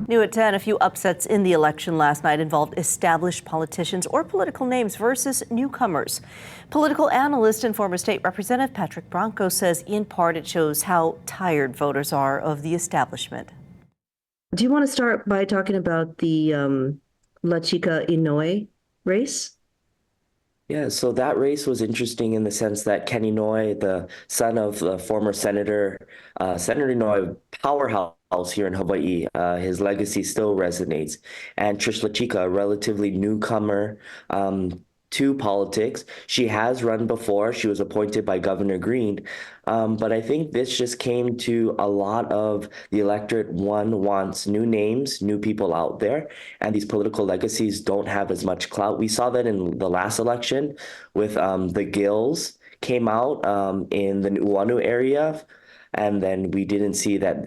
New at 10, a few upsets in the election last night involved established politicians or political names versus newcomers. Political analyst and former state representative Patrick Branco says in part it shows how tired voters are of the establishment. Do you want to start by talking about the La Chica Inouye race? Yeah, so that race was interesting in the sense that Ken Inouye, the son of the former Senator Inouye, powerhouse here in Hawaii, his legacy still resonates. And Trish La Chica, a relatively newcomer to politics. She has run before. She was appointed by Governor Green. But I think this just came to a lot of the electorate. One wants new names, new people out there, and these political legacies don't have as much clout. We saw that in the last election with the Gills came out in the Nuuanu area. And then we didn't see that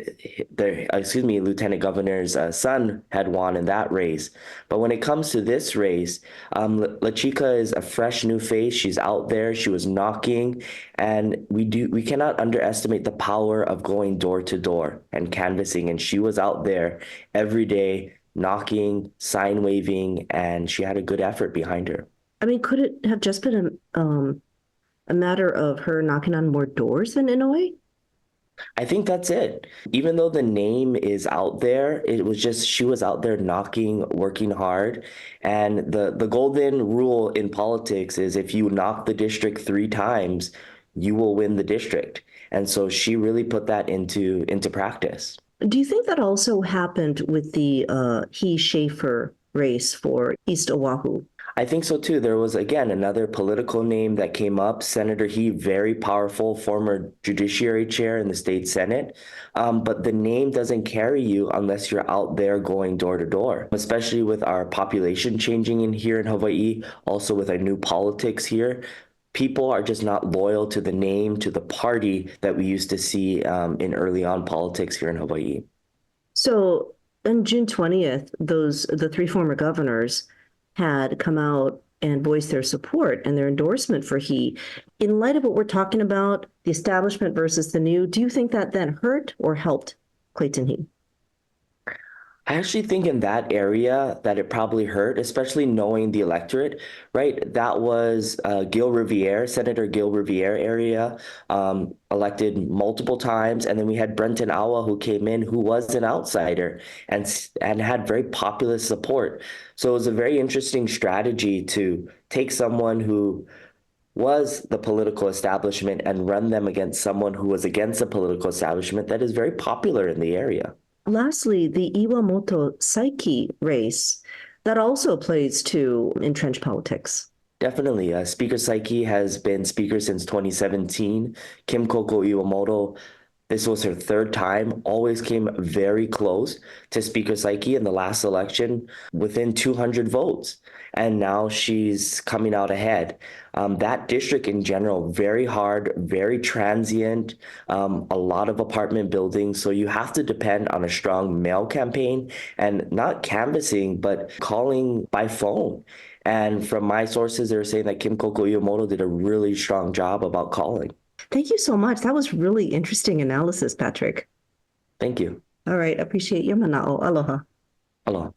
Lieutenant Governor's son had won in that race. But when it comes to this race, La Chica is a fresh new face. She's out there. She was knocking, and we cannot underestimate the power of going door to door and canvassing. And she was out there every day, knocking, sign waving, and she had a good effort behind her. I mean, could it have just been a matter of her knocking on more doors than Inouye? I think that's it. Even though the name is out there, it was just she was out there knocking, working hard. And the golden rule in politics is if you knock the district 3 times, you will win the district. And so she really put that into practice. Do you think that also happened with the He Schaefer race for East Oahu? I think so too. There was, again, another political name that came up. Senator He, very powerful, former judiciary chair in the state Senate. But the name doesn't carry you unless you're out there going door to door, especially with our population changing here in Hawaii, also with our new politics here. People are just not loyal to the name, to the party that we used to see in early on politics here in Hawaii. So on June 20th, the 3 former governors had come out and voiced their support and their endorsement for He. In light of what we're talking about, the establishment versus the new, do you think that then hurt or helped Clayton He? I actually think in that area that it probably hurt, especially knowing the electorate, right? That was Gil Riviere, Senator Gil Riviere area, elected multiple times. And then we had Brenton Awa, who came in, who was an outsider and had very populist support. So it was a very interesting strategy to take someone who was the political establishment and run them against someone who was against the political establishment that is very popular in the area. Lastly, the Iwamoto Saiki race, that also plays to entrenched politics. Definitely. Speaker Saiki has been speaker since 2017. Kim Koko Iwamoto, this was her 3rd time, always came very close to Speaker Saiki in the last election within 200 votes. And now she's coming out ahead. That district in general, very hard, very transient, a lot of apartment buildings. So you have to depend on a strong mail campaign and not canvassing, but calling by phone. And from my sources, they're saying that Kim Koko Iwamoto did a really strong job about calling. Thank you so much. That was really interesting analysis, Patrick. Thank you. All right. Appreciate your mana'o. Aloha. Aloha.